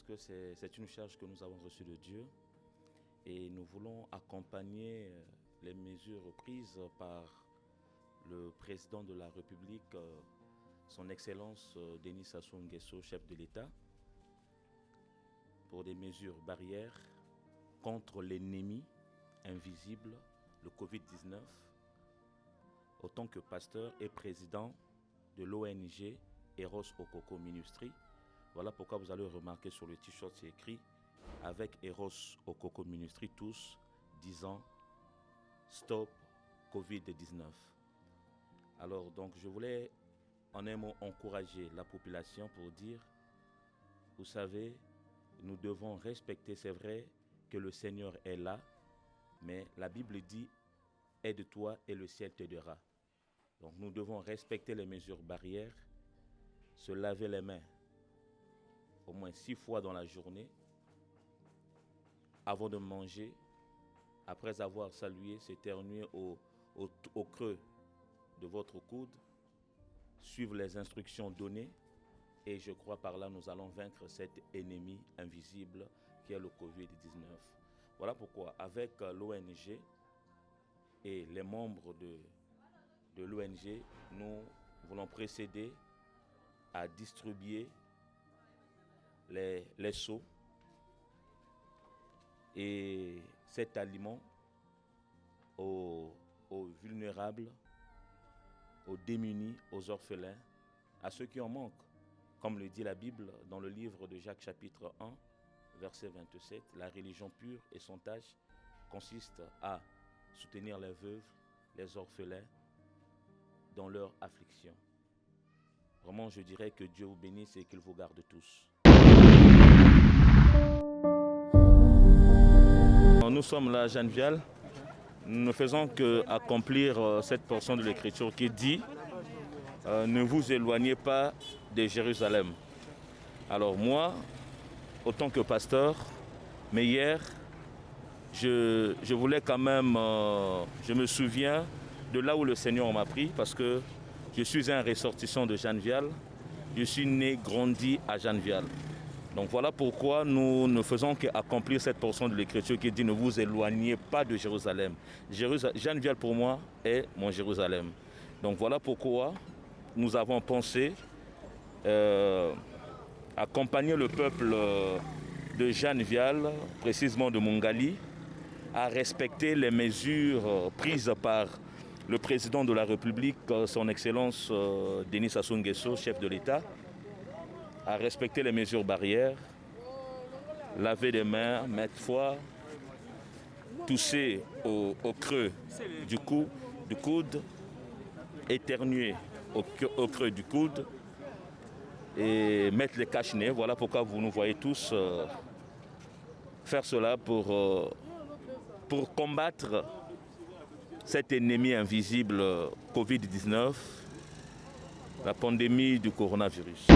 que c'est une charge que nous avons reçue de Dieu et nous voulons accompagner les mesures prises par le président de la République, son Excellence Denis Sassou Nguesso, chef de l'État, pour des mesures barrières contre l'ennemi invisible, le Covid-19, autant que pasteur et président de l'ONG Eros Okoko Ministry. Voilà pourquoi vous allez remarquer sur le t-shirt, c'est écrit « Avec Eros Okoko Ministry, tous disant Stop Covid-19 ». Alors donc je voulais en un mot encourager la population pour dire, vous savez, nous devons respecter, c'est vrai que le Seigneur est là, mais la Bible dit « Aide-toi et le ciel t'aidera ». Donc nous devons respecter les mesures barrières, se laver les mains au moins 6 fois dans la journée, avant de manger, après avoir salué, s'éternuer au creux de votre coude, suivre les instructions données, et je crois par là nous allons vaincre cet ennemi invisible qui est le Covid-19. Voilà pourquoi avec l'ONG et les membres de l'ONG, nous voulons procéder à distribuer les seaux et cet aliment aux vulnérables, aux démunis, aux orphelins, à ceux qui en manquent. Comme le dit la Bible dans le livre de Jacques chapitre 1, verset 27, la religion pure et son tâche consiste à soutenir les veuves, les orphelins dans leur affliction. Vraiment, je dirais que Dieu vous bénisse et qu'il vous garde tous. Nous sommes là à Jeannevial. Nous ne faisons qu'accomplir cette portion de l'Écriture qui dit ne vous éloignez pas de Jérusalem. Alors moi, autant que pasteur, mais hier, je voulais quand même, je me souviens de là où le Seigneur m'a pris, parce que je suis un ressortissant de Jeannevial. Je suis né, grandi à Jeannevial. Donc voilà pourquoi nous ne faisons qu'accomplir cette portion de l'Écriture qui dit ne vous éloignez pas de Jérusalem. Jeannevial pour moi est mon Jérusalem. Donc voilà pourquoi nous avons pensé accompagner le peuple de Jeannevial, précisément de Mongali, à respecter les mesures prises par le président de la République, son Excellence Denis Sassou Nguesso, chef de l'État, à respecter les mesures barrières, laver les mains, mettre foi, tousser au creux du coude, éternuer au creux du coude et mettre les cache-nez. Voilà pourquoi vous nous voyez tous faire cela pour combattre cet ennemi invisible Covid-19, la pandémie du coronavirus.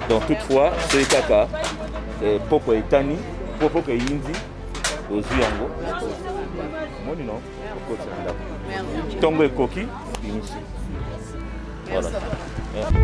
Donc toutefois, c'est kaka, poko etani, poko yindi, ozuyango. Moni non, poko tsanda. Tongo ekoki, inisi. Voilà. Merci.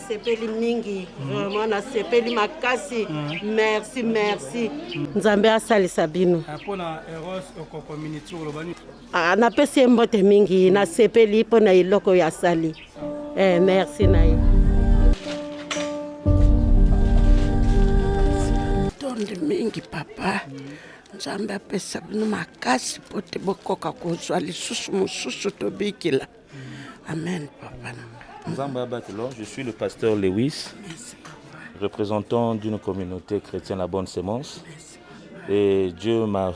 nasepeli mingi vraiment nasepeli makasi merci merci nzambe asalisa bino mpona Eros okokommuniti olobani napesi ye mbote mingi nasepeli mpona eloko oyo asali merci na ye tonde mingi papa nzambe apesa bino makasi po te bokoka kozwa lisusu mosusu tobikila amen papa. Je suis le pasteur Lewis, représentant d'une communauté chrétienne La Bonne Sémence. Et Dieu m'a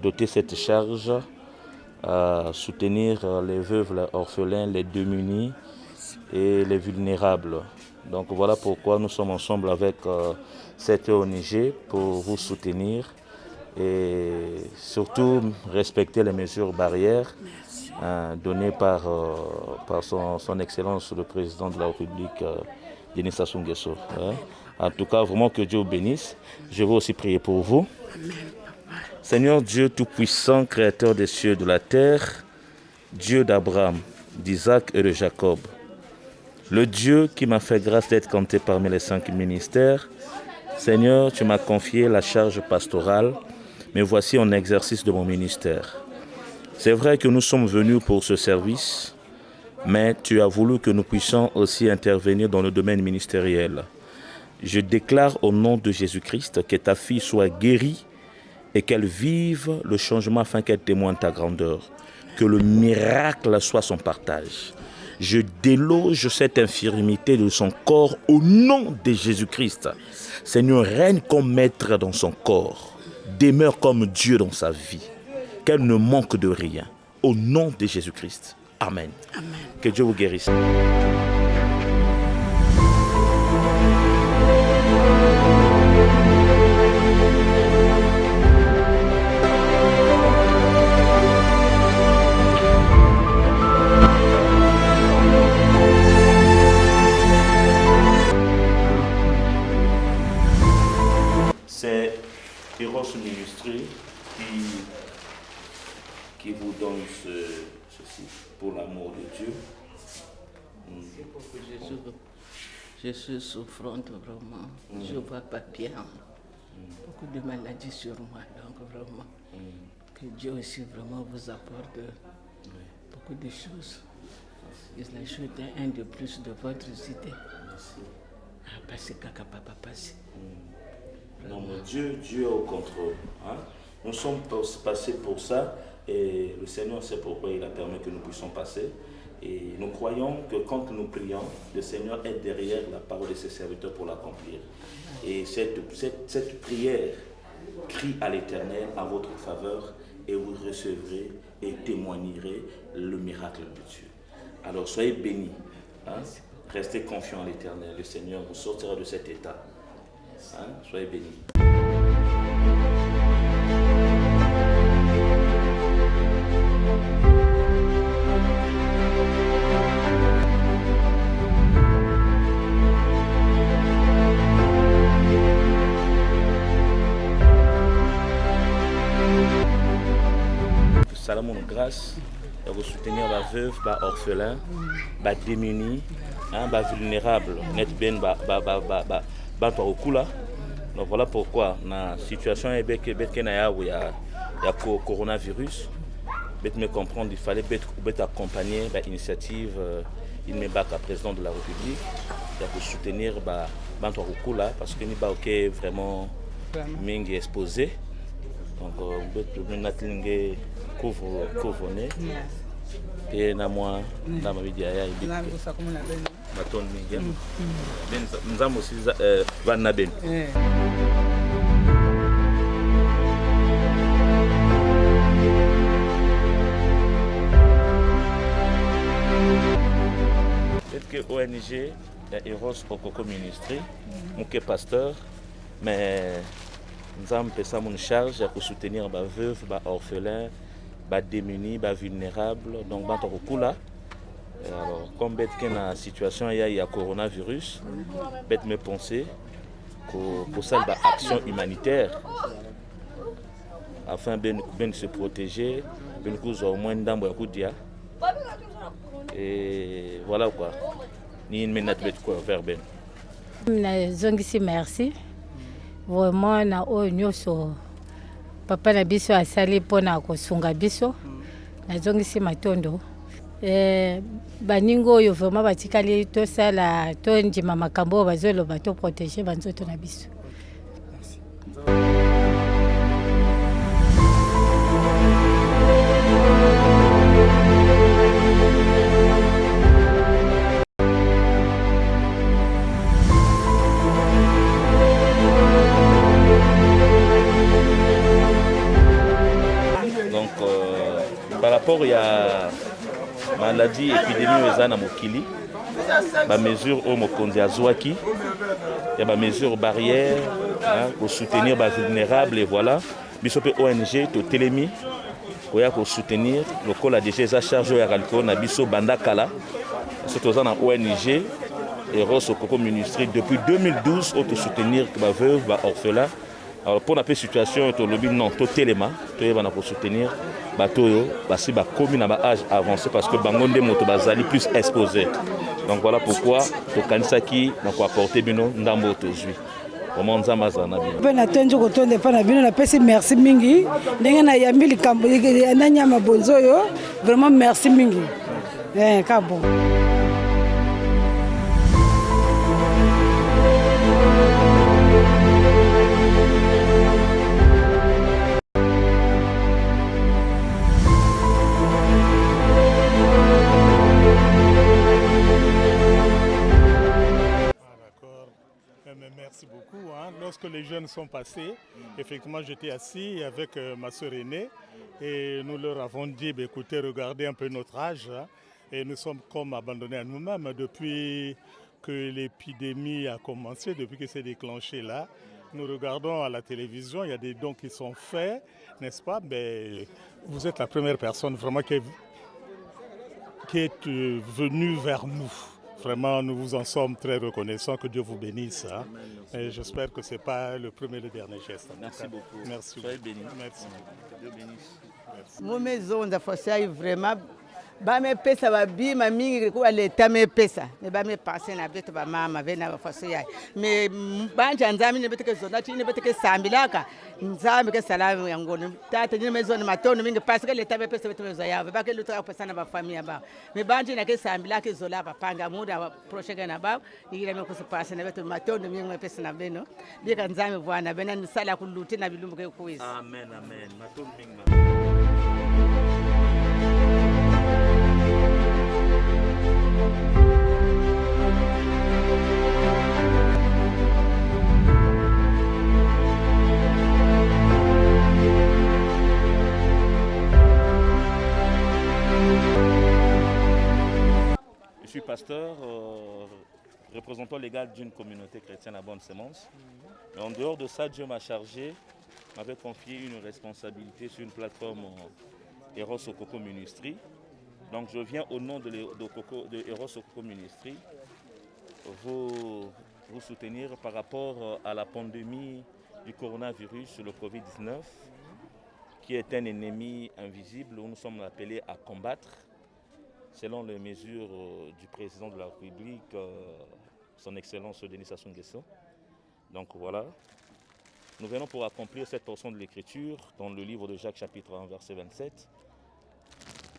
doté cette charge à soutenir les veuves, les orphelins, les démunis et les vulnérables. Donc voilà pourquoi nous sommes ensemble avec cette ONG pour vous soutenir et surtout respecter les mesures barrières données par son Excellence le Président de la République, Denis Sassou Nguesso. En tout cas, vraiment que Dieu vous bénisse. Je veux aussi prier pour vous. Seigneur Dieu Tout-Puissant, Créateur des cieux et de la terre, Dieu d'Abraham, d'Isaac et de Jacob, le Dieu qui m'a fait grâce d'être compté parmi les 5 ministères, Seigneur, tu m'as confié la charge pastorale, mais voici en exercice de mon ministère. C'est vrai que nous sommes venus pour ce service, mais tu as voulu que nous puissions aussi intervenir dans le domaine ministériel. Je déclare au nom de Jésus-Christ que ta fille soit guérie et qu'elle vive le changement afin qu'elle témoigne ta grandeur. Que le miracle soit son partage. Je déloge cette infirmité de son corps au nom de Jésus-Christ. Seigneur, règne comme maître dans son corps. Demeure comme Dieu dans sa vie. Qu'elle ne manque de rien. Au nom de Jésus-Christ. Amen. Amen. Que Dieu vous guérisse. C'est Eros Ministry qui vous donne ceci pour l'amour de Dieu. Je suis souffrante vraiment. Je ne vois pas bien. Beaucoup de maladies sur moi. Donc vraiment, que Dieu aussi vraiment vous apporte beaucoup de choses. Il ajoute un de plus de votre cité. Parce que papa passe. Non, mais Dieu est au contrôle. Hein? Nous sommes passés pour ça et le Seigneur sait pourquoi il a permis que nous puissions passer. Et nous croyons que quand nous prions, le Seigneur est derrière la parole de ses serviteurs pour l'accomplir. Et cette prière crie à l'Éternel en votre faveur et vous recevrez et témoignerez le miracle de Dieu. Alors soyez bénis. Hein? Restez confiants en l'Éternel. Le Seigneur vous sortira de cet état. Hein? Soyez bénis. Salamon grâce de vous soutenir la veuve, les orphelins, les démunis, les vulnérables, net ben donc voilà pourquoi dans la situation il y a coronavirus, me comprendre il fallait accompagner l'initiative il me bat président de la République pour soutenir parce que nous sommes vraiment exposés. Donc nous couvre-nez et na moi na mabidia ya baton mingi nzambo si vana ben peut-être que ONG Eros Okoko Ministry mon pasteur mais nous avons fait une charge pour soutenir les veuves, les orphelins, les démunis, les vulnérables. Donc, alors, comme dans la situation il y a coronavirus, je me penser pour ça une action humanitaire afin de se protéger, de au moins et voilà quoi. ni mena tubet ko verben. Na zongisi merci. Vraiment na oyo nyonso papa na biso asali mpona kosunga biso. Na zongisi matondo. Baningo oyo vraiment batikali tosala tondima makambo oyo bazoloba to protéger banzoto na biso. Donc par rapport à maladie épidémie eza na mokili ba mesure au mokonzi azwaki ya ba mesure barrière pour soutenir ba vulnérables et voilà biso pe ONG to telemi koya ko soutenir lokola déjà eza charge ya kalko na biso banda kala surtout za na ONG Eros Okoko Ministry depuis 2012 auto soutenir ba veuve ba orphelins. Alors pour la situation to lobby non to telema to yeba na ko soutenir batoyo basi ba komi na ba âge avancé parce que bangonde moto bazali plus exposé. Donc voilà pourquoi to kanisaki na ko apporter bino ndambo to zui. Comment nzamba zana bino. Pe na tenjo ko tonde pa na bino na pesi merci mingi. Ndenge na yambili kambo na nyama bonzo yo. Vraiment merci mingi. Kabo. Merci beaucoup. Lorsque les jeunes sont passés, effectivement, j'étais assis avec ma sœur aînée et nous leur avons dit, écoutez, regardez un peu notre âge et nous sommes comme abandonnés à nous-mêmes depuis que l'épidémie a commencé, depuis que c'est déclenché là. Nous regardons à la télévision, il y a des dons qui sont faits, n'est-ce pas? Mais vous êtes la première personne vraiment qui est venue vers nous. Vraiment, nous vous en sommes très reconnaissants. Que Dieu vous bénisse. Et j'espère que ce n'est pas le premier et le dernier geste. Merci beaucoup. Merci. Soyez bénis. Merci. Dieu bénisse. Mon maison d'affaires vraiment. Ba me pesa ba bi ma mingi ko leta me pesa me ba me penser na beto ba mama vena ba faso ya me banja nzami ne beteke zona tini beteke sambilaka nzami ke salamu ya ngone tata ni mezo ni matono mingi parce que leta me pesa beto mezo ya ba ke lutra pesa na ba famille ba me banja na ke sambilaka zola ba panga muda projet na ba ni me ko se passer na beto matono mingi me pesa na beno bi ka nzami bwana bena ni sala ku luti na bilumbu ke kuizi. Amen, amen. Matono mingi. Je suis pasteur, représentant légal d'une communauté chrétienne à Bonne-Sémence. En dehors de ça, Dieu m'a chargé, m'avait confié une responsabilité sur une plateforme Eros Okoko Ministry. Donc je viens au nom de Eros Okoko Ministry vous soutenir par rapport à la pandémie du coronavirus, le Covid-19, qui est un ennemi invisible où nous sommes appelés à combattre selon les mesures du président de la République, son Excellence Denis Sassou Nguesso. Donc voilà, nous venons pour accomplir cette portion de l'Écriture dans le livre de Jacques chapitre 1 verset 27,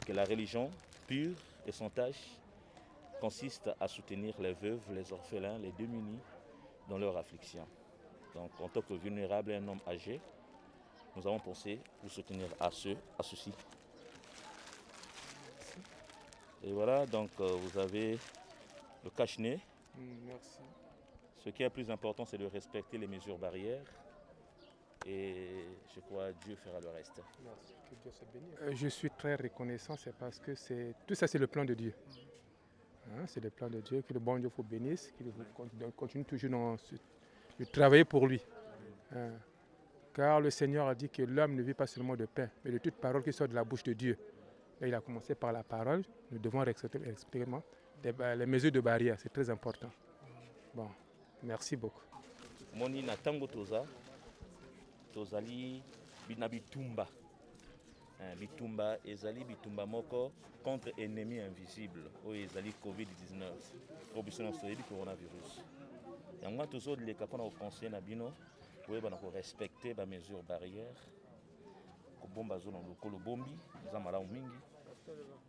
que la religion pure et sans tâche consiste à soutenir les veuves, les orphelins, les démunis dans leur affliction. Donc en tant que vulnérable et un homme âgé, nous avons pensé vous soutenir à ceci. Et voilà, donc vous avez le cache-nez. Merci. Ce qui est le plus important, c'est de respecter les mesures barrières. Et je crois que Dieu fera le reste. Merci. Que Dieu se bénisse. Je suis très reconnaissant, c'est parce que tout ça, c'est le plan de Dieu. C'est le plan de Dieu, que le bon Dieu vous bénisse, qu'il continue toujours de travailler pour lui. Car le Seigneur a dit que l'homme ne vit pas seulement de pain, mais de toute parole qui sort de la bouche de Dieu. Là, il a commencé par la parole. Nous devons respecter les mesures de barrière, c'est très important. Bon, merci beaucoup. Moni na tango toza tozali binabi tumba bitumba ezali bitumba moko contre ennemi invisible oyo ezali covid-19 oyo biso nyonso toyebi coronavirus yango wana tozoleka mpona koconseille na bino koyebana korespecte bamesure barrière kobomba zo na lokolo bombi eza malamu mingi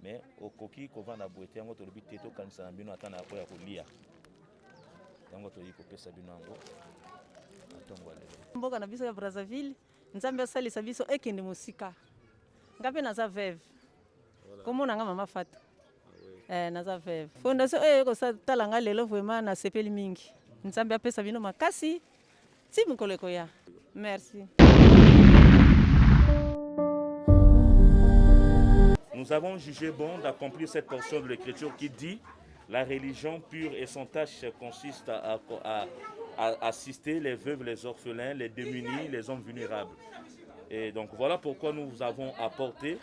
mais okoki kovanda boye te yango tolobi te tokanisa na bino ata na yapo ya kolia yango toyei kopesa bino yango atongo ya lelo mboka na biso ya Brazzaville nzambe asalisa biso ekende mosika ngape naza veve komona nga mama Fatu naza veve fondation oyo ekosatala nga lelo vraiment nasepeli mingi nzambe apesa bino makasi ti mikolo ekoya merci. Nous avons jugé bon d'accomplir cette portion de l'écriture qui dit la religion pure et son tâche consiste à assister les veuves, les orphelins, les démunis, les hommes vulnérables. Et donc voilà pourquoi nous avons apporté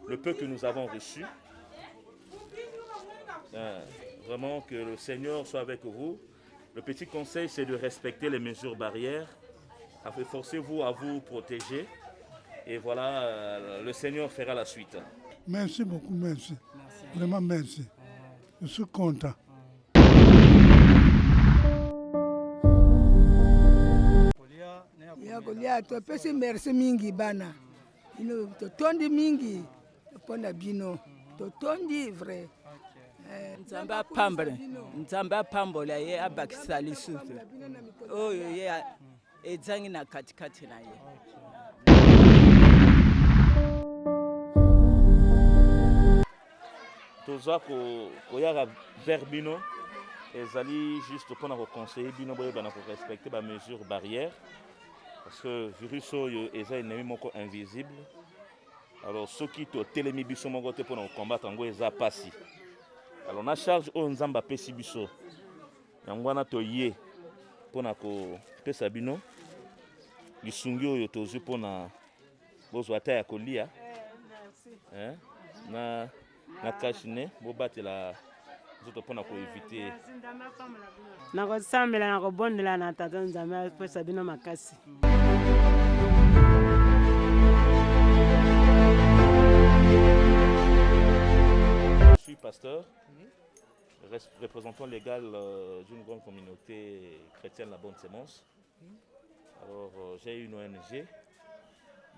le peu que nous avons reçu. Vraiment que le Seigneur soit avec vous. Le petit conseil, c'est de respecter les mesures barrières. Forcez-vous à vous protéger. Et voilà, le Seigneur fera la suite. Merci beaucoup, merci. Vraiment merci. Je suis content. yakolia topesi merci mingi bana ino totondi mingi pona bino totondi vrai nzambe apambola ye abakisa lisusu oyo ye ezangi na katikati na ye. Toza koyaka vers bino ezali juste mpona koconseiller bino boyebana korespecte bamesure barrière parce que virus oyo eza ennemi moko invisible. Alors soki totelemi biso moko te mpona kokombattre yango eza pasi. Alors na charge oyo nzambe apesi biso yango wana toye mpona kopesa bino lisungi oyo tozwi mpona bozwa ata ya kolia na kashine bobatela nzoto mpona koevite nakosambela nakobondela na tata nzambe apesa bino makasi. Je suis pasteur, représentant légal d'une grande communauté chrétienne, la Bonne Sémence. Alors j'ai une ONG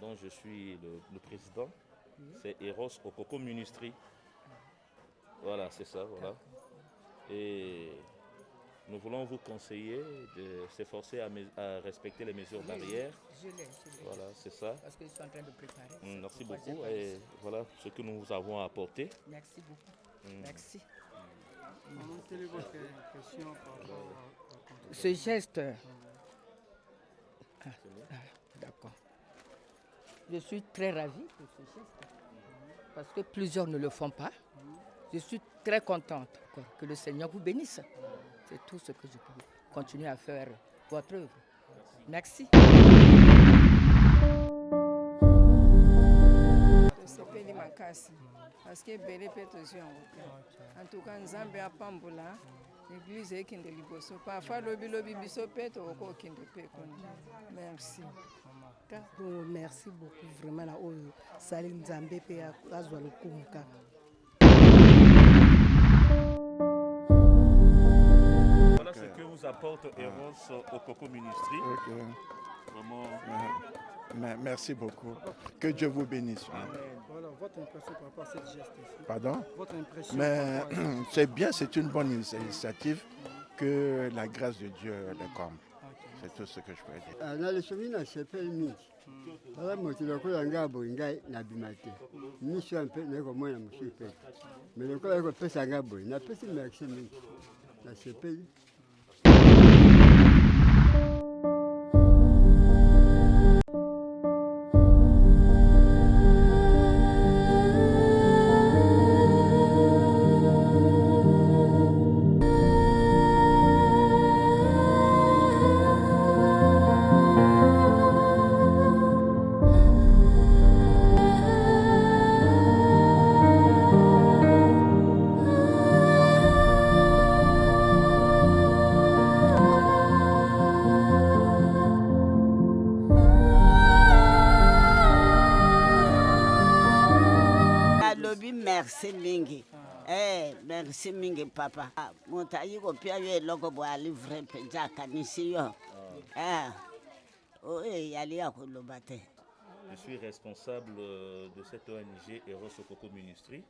dont je suis le président, c'est Eros Okoko Ministry. Voilà, c'est ça, voilà. Et nous voulons vous conseiller de s'efforcer à respecter les mesures barrières. Voilà, c'est ça. Parce qu'ils sont en train de préparer. Merci beaucoup. Et voilà ce que nous vous avons apporté. Merci beaucoup. Merci. Quelle est votre question par rapport ce geste? D'accord. Je suis très ravie de ce geste. Parce que plusieurs ne le font pas. Je suis très contente que le Seigneur vous bénisse. C'est tout ce que je peux continuer à faire votre œuvre. Merci. Sepeli makasi parce que bele peto ziongo. En tout cas nzambe apambola l'église ekende liboso parfois lobi biso peto oko kende pe kondi. Merci. Merci beaucoup vraiment na oyo sali nzambe pe azwa lokumka. Voilà ce que vous apporte Eros Okoko Ministry. Okay. Vraiment. Merci beaucoup. Que Dieu vous bénisse. Voilà, votre impression par rapport à cette geste ici. Pardon? Votre impression. Mais c'est bien, c'est une bonne initiative. Que la grâce de Dieu le comme. C'est tout ce que je peux dire. Nalisomina sepeli mingi. Ala motilo ko yanga boingai na bimate. Miso ampe neko mwana musipe. Mais le ko ko pesa ngabo na pesi merci mingi. Na sepeli. lobi merci mingi. Merci mingi papa. Montayi ko pia ye logo bo ali vrai penja kanisi yo. Yali ya ko lobate. Je suis responsable de cette ONG Eros Okoko Ministry.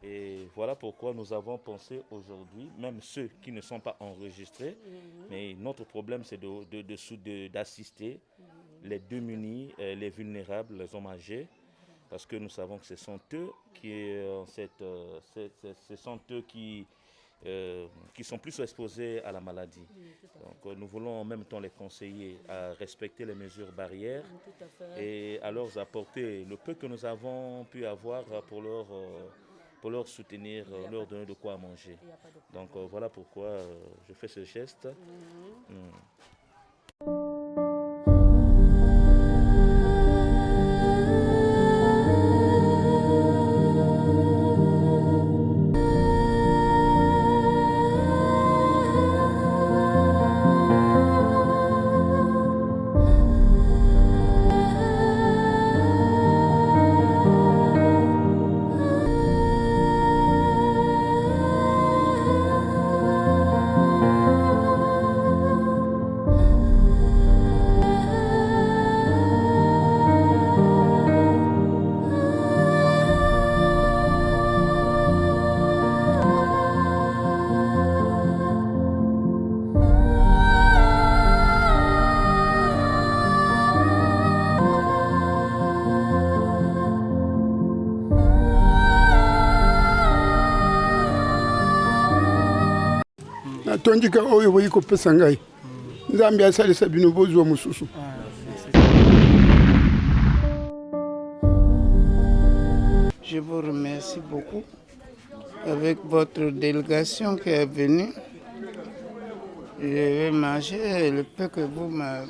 Et voilà pourquoi nous avons pensé aujourd'hui, même ceux qui ne sont pas enregistrés, mais notre problème c'est d'assister les démunis, les vulnérables, les hommes âgés, parce que nous savons que ce sont eux qui sont plus exposés à la maladie. Donc nous voulons en même temps les conseiller à respecter les mesures barrières et à leur apporter le peu que nous avons pu avoir pour leur soutenir, leur donner de quoi manger. Donc voilà pourquoi je fais ce geste. tondika oyo boyi kopesa ngai nzambe asalisa bino bozwa mosusu. Je vous remercie beaucoup avec votre délégation qui est venue. Je vais manger le peu que vous m'avez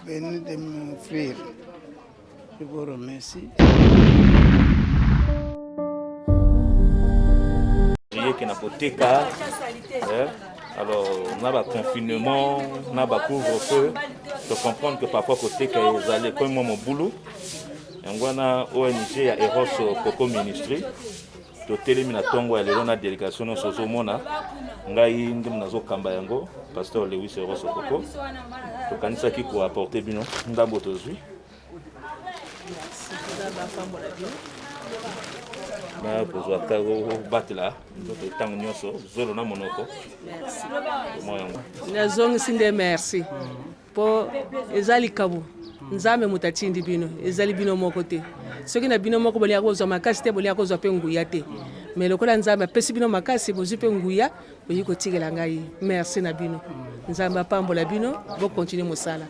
venu de m'offrir. Je vous remercie. Alors, on a le confinement, on a le couvre-feu. Je comprends que parfois, côté qu'ils allaient comme mon boulot. On a ONG à Eros Okoko Ministry. To telemina tongo ya lelo na délégation no sozo mona ngai ndim nazo kamba yango pasteur Lewis Eros Okoko to kanisa ki ko apporter bino ndambo tozwi na pozwa kago batla to tango nyoso zolo na monoko merci nazongi sinde merci po ezali kabu nzambe mutatindi bino ezali bino moko te soki na bino moko bolia kozwa makasi te bolia kozwa pe nguya te mais lokola nzambe apesi bino makasi bozwi pe nguya boyi kotikela ngai merci na bino nzambe apambola bino bo continuer mosala.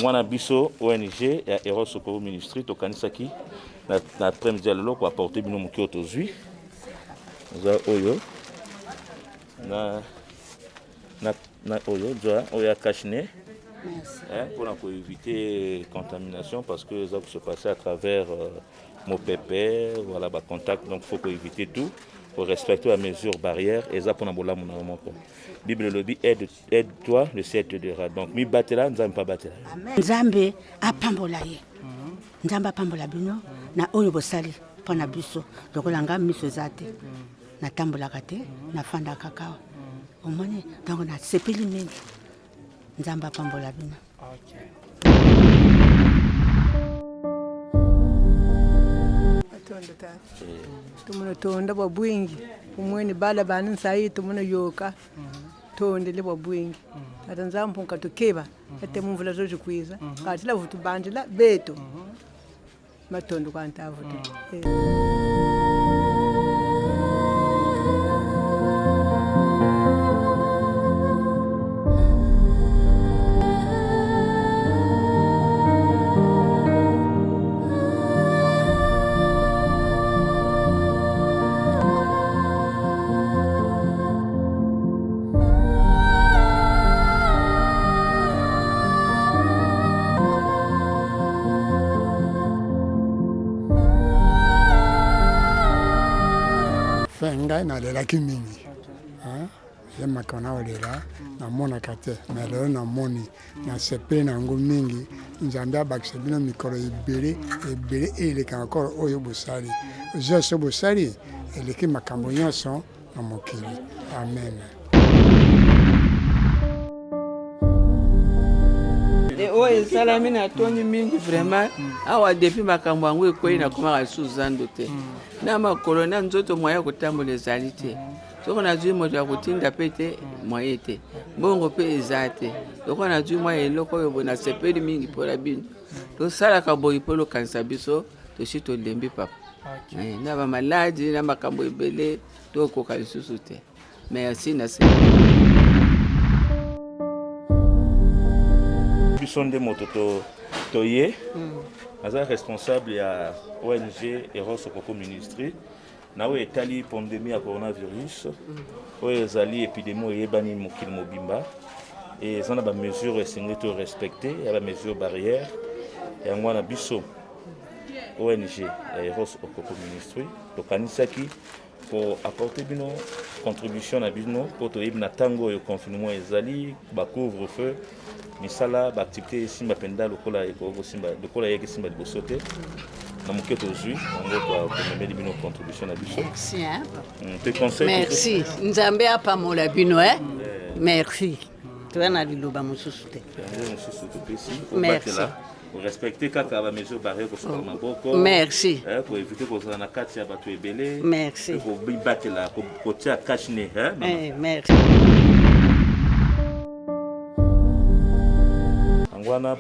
Mwana biso ONG ya Eros Okoko Ministry to kanisaki na premier dialogue ko apporter bino mukio tozwi za oyo na oyo za oya kashne pour éviter contamination parce que ça peut se passer à travers mon pépé voilà ba contact donc faut éviter tout pour respecter la mesure barrière et ça pour nabola mon moko Bible lobby aide-toi le ciel te dira donc mi batela nzambe pa batela nzambe apambola ye nzambe apambola bino na oyo bosali pona biso lokola nga miso zate na tambola kate na fanda kakao omone donc na sepeli mingi nzambe apambola bino. Tumuno tonda bwa bwingi umweni bala bani nsai tumuno yoka tonde le bwa bwingi ata nzambu nkatukeba ate mumvula zoje kwiza kati la vutu bandila beto matondo kwanta vutu. mpe ngai nalelaki mingi ye makambo naolela namonaka te me lelo namoni nasepeli na yango mingi nzambe abakisa bino mikolo ebele ebele eleka encore oyo bosali nyonso bosali eleki makambo nyonso na mokili amen. oyo esalami na toni mingi vraiment awa depuis makambo yango ekwei nakomaka lisusu zando te na makolo na nzoto moya kotambola ezali te soko nazwi moto ya kotinda mpe te moye te bongo mpe eza te soko nazwi mwa eloko oyo bo nasepeli mingi mpola bino tosalaka boyi mpo lokanisa biso tosi tolembi papa na bamaladi na makambo ebele tokoka lisusu te merci na Sonde moto toye aza responsable ya ONG Eros Okoko Ministry na oyo etali pandémie ya coronavirus oyo ezali épidémie eyebani mokili mobimba et eza na bamesure esengeli to respecte ya bamesure barrière yango wana biso ONG ya Eros Okoko Ministry tokanisaki pour apporter bino contribution na bino pour toyebi na ntango oyo confinement ezali bacouvre-feu misala baactivité esimba mpenza lokola yeke simba liboso te na moke tozwi yango tomemeli bino contribution na biso. Merci nzambe apamola bino merci toya na liloba mosusu te mosusu topesi obatela respecter kaka bamesure barrière kosoka maboko merci pour éviter kozala na kati ya bato ebele merci kobibatela kotia cache-nez merci.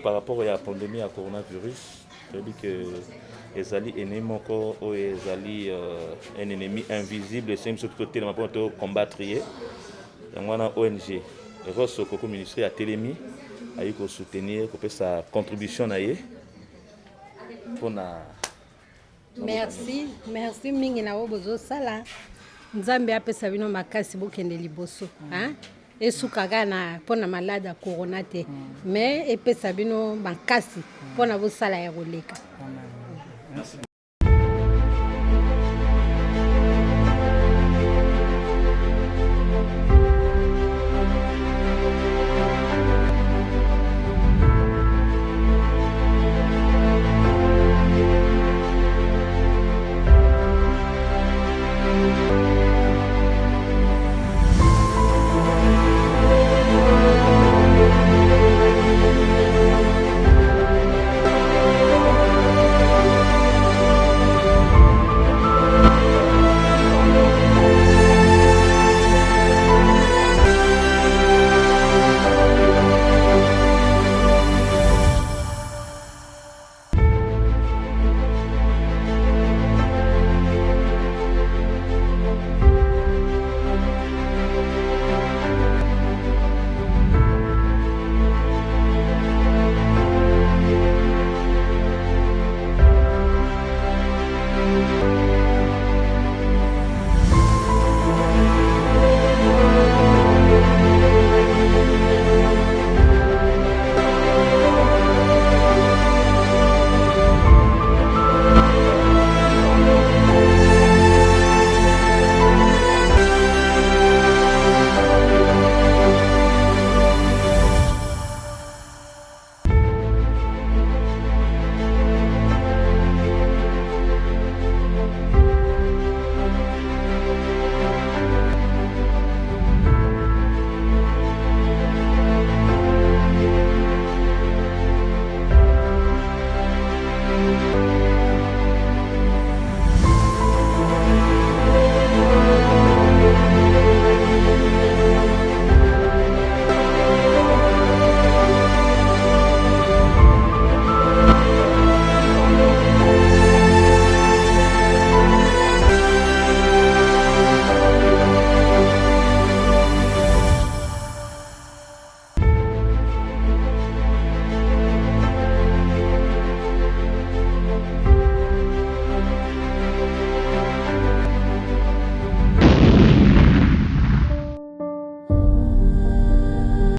Par rapport à la pandémie à coronavirus, je dis que ezali ennemi ou ezali un ennemi invisible, c'est une côté de combattre. Donc ONG Eros Okoko Ministry à Télémi a eu que soutenir, que sa contribution à pour na. Merci mingi na obozo sala. Nzambe apesa bino makasi bokende liboso, hein? Esukaka na pona malade ya corona te mais epesa bino makasi pona bosala ya koleka.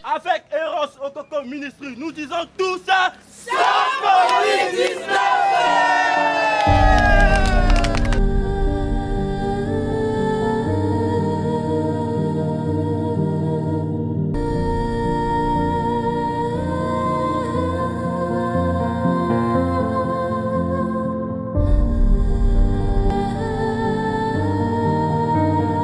Avec Eros Okoko Ministry, nous disons tout ça sans Covid-19.